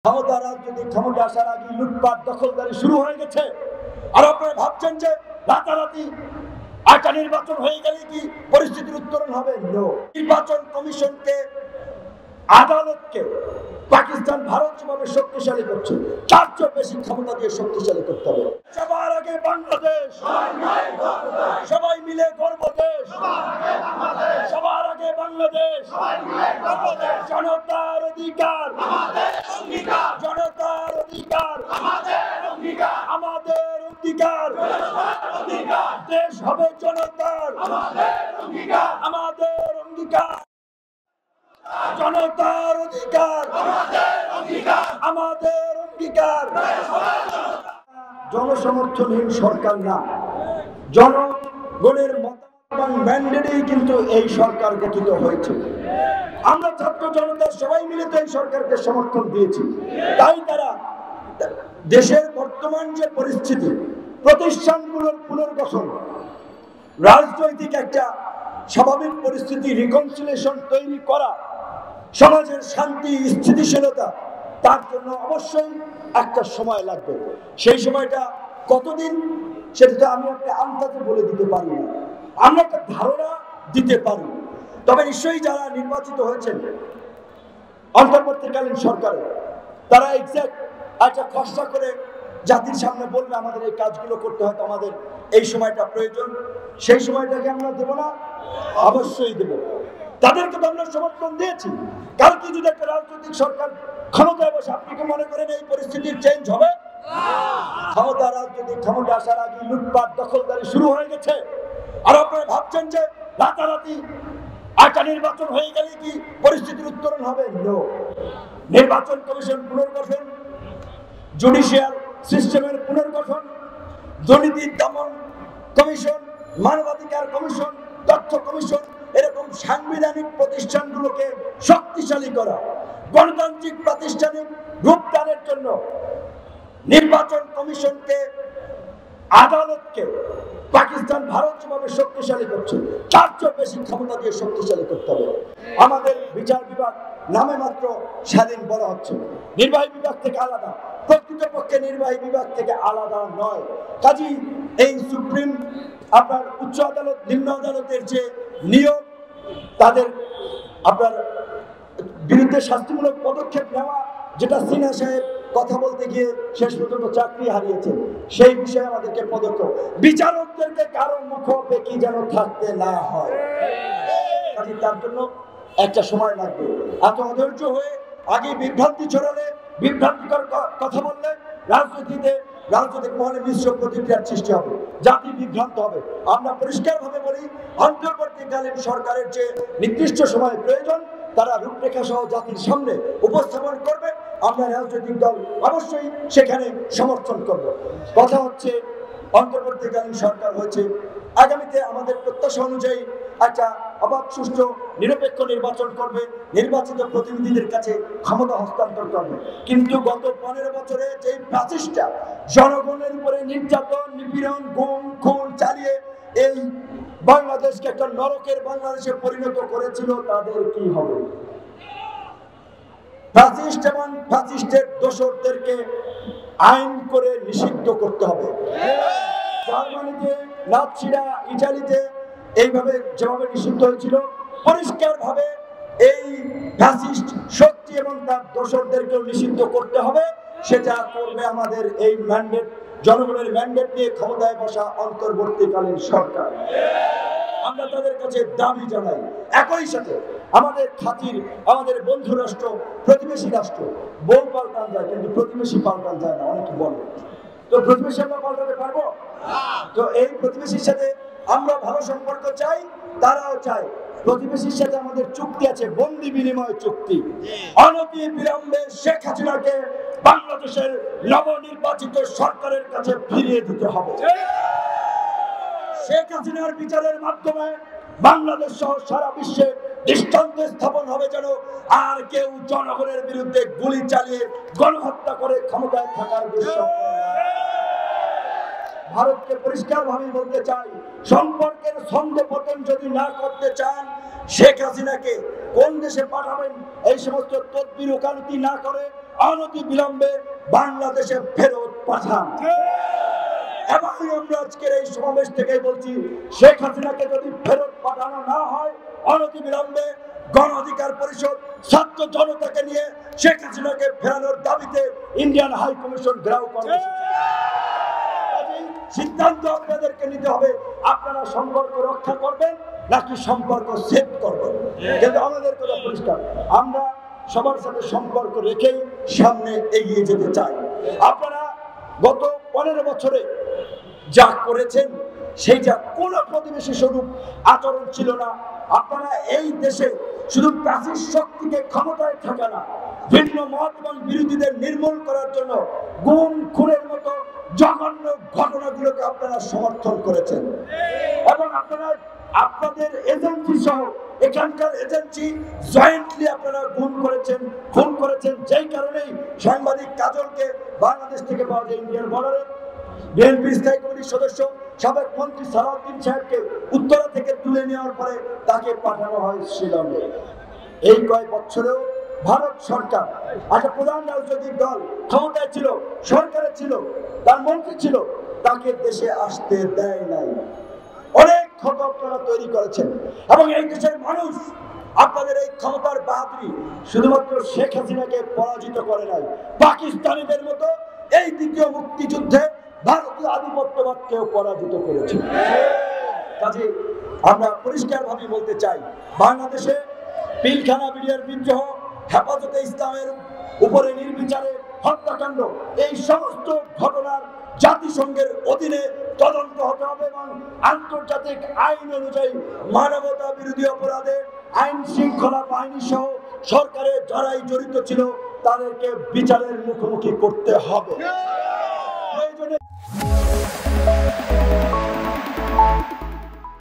ক্ষমতা রাজনৈতিক ক্ষমতা আসার আগে লুটপাট দখলদারি শুরু হয়ে গেছে। আর আপনারা ভাবছেন যে রাতারাতি একটা নির্বাচন হয়ে গেলে কি পরিস্থিতির উত্তরণ হবে? নির্বাচন কমিশনকে, আদালতকে পাকিস্তান ভারত যেভাবে শক্তিশালী করছে তার চেয়ে বেশি ক্ষমতা দিয়ে শক্তিশালী করতে হবে। সবার আগে বাংলাদেশ, সবাই মিলে গর্ব দেশ, সবার আগে বাংলাদেশ, জনতার অধিকার, জনতার অধিকার, আমাদের অধিকার, দেশ হবে জনতার, আমাদের অঙ্গীকার, জনতার অধিকার, আমাদের অঙ্গীকার। জনসমর্থনহীন সরকার না, জনগণের মতামত ম্যান্ডেটেই কিন্তু এই সরকার গঠিত হয়েছে। আমরা ছাত্র জনতা সবাই মিলে তো এই সরকারকে সমর্থন দিয়েছি। তাই তারা দেশের বর্তমান যে পরিস্থিতি, প্রতিষ্ঠানগুলোর পুনর্গঠন, রাজনৈতিক একটা স্বাভাবিক পরিস্থিতি, রিকনসিলিয়েশন তৈরি করা, সমাজের শান্তি স্থিতিশীলতা, তার জন্য অবশ্যই একটা সময় লাগবে। সেই সময়টা কতদিন সেটা আমি একটা আন্দাজে বলে দিতে পারি না, আমরা একটা ধারণা দিতে পারি। তবে নিশ্চয়ই যারা নির্বাচিত হয়েছেন অন্তর্বর্তীকালীন সরকারে, তারা এক্সাক্ট একটা খসড়া করে জাতির সামনে বলবে আমাদের এই কাজগুলো করতে হয়, আমাদের এই সময়টা প্রয়োজন। সেই সময়টাকে আমরা দেব না? অবশ্যই দেব। তাদেরকে তো আমরা সমর্থন দিয়েছি। কালকে যদি একটা রাজনৈতিক সরকার ক্ষমতায় বসে, আপনি কি মনে করেন এই পরিস্থিতির চেঞ্জ হবে? ক্ষমতা রাজনৈতিক ক্ষমতা আসার আগে লুটপাট দখলদারি শুরু হয়ে গেছে। আর আপনারা ভাবছেন যে রাতারাতি একটা নির্বাচন হয়ে গেলে কি পরিস্থিতির উত্তরণ হবে? নির্বাচন কমিশন পুনর্গঠন, জুডিশিয়াল সিস্টেমের পুনর্গঠন, দুর্নীতি দমন কমিশন, মানবাধিকার কমিশন, তথ্য কমিশন, এরকম সাংবিধানিক প্রতিষ্ঠানগুলোকে শক্তিশালী করা, গণতান্ত্রিক প্রাতিষ্ঠানিক রূপদানের জন্য নির্বাচন কমিশনকে, আদালতকে পাকিস্তান ভারত যেভাবে শক্তিশালী করছে তার চেয়ে বেশি ক্ষমতা দিয়ে শক্তিশালী করতে হবে। আমাদের বিচার বিভাগ নামে মাত্র স্বাধীন বলা হচ্ছে, নির্বাহী বিভাগ থেকে আলাদা, প্রকৃতপক্ষে নির্বাহী বিভাগ থেকে আলাদা নয়। কাজেই এই সুপ্রিম, আপনার উচ্চ আদালত, নিম্ন আদালতের যে নিয়োগ, তাদের আপনার বিরুদ্ধে শাস্তিমূলক পদক্ষেপ নেওয়া, যেটা সিনহা সাহেব কথা বলতে গিয়ে শেষ পর্যন্ত চাকরি হারিয়েছেন, সেই বিষয়ে আমাদেরকে পদক্ষেপ, বিচারকদেরকে কারো মুখোপেক্ষী যেন থাকতে না হয়, তার জন্য একটা সময় লাগবে। এত অধৈর্য হয়ে আগে বিভ্রান্তি ছড়ালে, বিভ্রান্তিকর কথা বললে রাজনৈতিক মহলে মিশ্র প্রতিক্রিয়ার সৃষ্টি হবে, জাতি বিভ্রান্ত হবে। আমরা পরিষ্কারভাবে বলি, অন্তর্বর্তীকালীন সরকারের যে নির্দিষ্ট সময় প্রয়োজন, তারা রূপরেখা সহ জাতির সামনে উপস্থাপন করবে। আমরা রাজনৈতিক দল অবশ্যই সেখানে সমর্থন করব। কথা হচ্ছে, অন্তর্বর্তীকালীন সরকার হয়েছে, আগামীতে আমাদের প্রত্যাশা অনুযায়ী একটা অবাধ, সুষ্ঠু, নিরপেক্ষ নির্বাচন করবে, নির্বাচিত প্রতিনিধিদের কাছে ক্ষমতা হস্তান্তর করবে। কিন্তু গত 15 বছরে যে ফ্যাসিস্টরা জনগণের উপরে নির্যাতন, নিপীড়ন, গুম খুন চালিয়ে এই বাংলাদেশকে একটা নরকের বাংলাদেশে পরিণত করেছিল, তাদের কি হবে? ফ্যাসিস্ট এবং ফ্যাসিস্টের দোসরদেরকে আইন করে নিষিদ্ধ করতে হবে। জার্মানিতে, নাৎসিরা, ইটালিতে এইভাবে যেভাবে নিষিদ্ধ হয়েছিল, পরিষ্কারভাবে এই ফ্যাসিস্ট শক্তি এবং তার দোসরদেরকেও নিষিদ্ধ করতে হবে। সেটা করবে আমাদের এই ম্যান্ডেট, জনগণের ম্যান্ডেট নিয়ে ক্ষমতায় বসা অন্তর্বর্তীকালীন সরকার। আমরা তাদের কাছে দাবি জানাই, একই সাথে আমাদের খাতির, আমাদের বন্ধু রাষ্ট্র, প্রতিবেশী রাষ্ট্র, বউ পাল্টান যায় কিন্তু প্রতিবেশী পাল্টান যায় না, অনেকে বলে। তো প্রতিবেশী আমরা পাল্টাতে পারবো? তো এই প্রতিবেশীর সাথে আমরা ভালো সম্পর্ক চাই, তারাও চায়। প্রতিবেশীর সাথে আমাদের চুক্তি আছে, বন্দি বিনিময় চুক্তি। অনতি বিলম্বে শেখ হাসিনাকে বাংলাদেশের নবনির্বাচিত সরকারের কাছে ফিরিয়ে দিতে হবে। শেখ হাসিনার বিচারের মাধ্যমে বাংলাদেশ সহ সারা বিশ্বে দৃষ্টান্ত স্থাপন হবে, যেন আর কেউ জনগণের বিরুদ্ধে গুলি চালিয়ে গণহত্যা করে ক্ষমতায় থাকার বিষয়। ভারতকে পরিষ্কারভাবে বলতে চাই, সম্পর্কের ছন্দপতন যদি না করতে চান, শেখ হাসিনাকে কোন দেশে পাঠাবেন এই সমস্ত তদবির ওকালতি না করে অনতি বিলম্বে বাংলাদেশে ফেরত পাঠান। এবং আমরা আজকের এই সমাবেশ থেকে বলছি, শেখ হাসিনাকে যদি ফেরত পাঠানো না হয় অনতি বিলম্বে গণ অধিকার পরিষদ ছাত্র জনতাকে নিয়ে শেখ হাসিনাকে ফেরানোর দাবিতে ইন্ডিয়ান হাই কমিশন ঘেরাও কর্মসূচি। সিদ্ধান্ত আপনাদেরকে নিতে হবে, আপনারা সম্পর্ক রক্ষা করবেন নাকি সম্পর্ক সেভ করবেন। কিন্তু আমাদের কথা পরিষ্কার, আমরা সবার সাথে সম্পর্ক রেখেই সামনে এগিয়ে যেতে চাই। আপনারা গত 15 বছরে যা করেছেন সেই যা কোন প্রতিবেশী স্বরূপ আচরণ ছিল না। আপনারা এই দেশে শুধু প্রাচীর শক্তিকে ক্ষমতায় থাকা না, ভিন্ন মত এবং বিরোধীদের নির্মূল করার জন্য গুম খুনের মতো জঘন্য ঘটনাগুলোকে আপনারা সমর্থন করেছেন। এবং আপনারা আপনাদের এজেন্সি সহ এখানকার এজেন্সি জয়েন্টলি আপনারা খুন করেছেন, যেই কারণেই সাংবাদিক কাজলকে বাংলাদেশ থেকে পাওয়া যায় ইন্ডিয়ার বর্ডারে। বিএনপি স্থায়ী কমিটির সদস্য সাবেক মন্ত্রী সালাউদ্দিন সাহেবকে উত্তরা থেকে তুলে নেওয়ার পরে তাকে পাঠানো হয় শিলংয়ে। এই কয়েক বছরেও ভারত সরকার একটা প্রধান রাজনৈতিক দল ক্ষমতায় ছিল, সরকারে ছিল, তার মন্ত্রী ছিল, তাকে দেশে আসতে দেয় নাই। অনেক ক্ষত আপনারা তৈরি করেছেন এবং এই দেশের মানুষ আপনাদের এই ক্ষমতার বাহাদুরি শুধুমাত্র শেখ হাসিনাকে পরাজিত করে নাই, পাকিস্তানিদের মতো এই দ্বিতীয় মুক্তিযুদ্ধে ভারতীয় আধিপত্যবাদকেও পরাজিত করেছে। কাজে আমরা পরিষ্কারভাবে বলতে চাই, বাংলাদেশে পিলখানা বিডিআর বিদ্রোহ, হেফাজতে ইসলামের উপরে নির্বিচারে হত্যাকাণ্ড, এই সমস্ত ঘটনার জাতিসংঘের অধীনে তদন্ত হতে হবে এবং আন্তর্জাতিক আইন অনুযায়ী মানবতা বিরোধী অপরাধে আইন শৃঙ্খলা বাহিনী সহ সরকারের যারাই জড়িত ছিল তাদেরকে বিচারের মুখোমুখি করতে হবে। প্রয়োজনে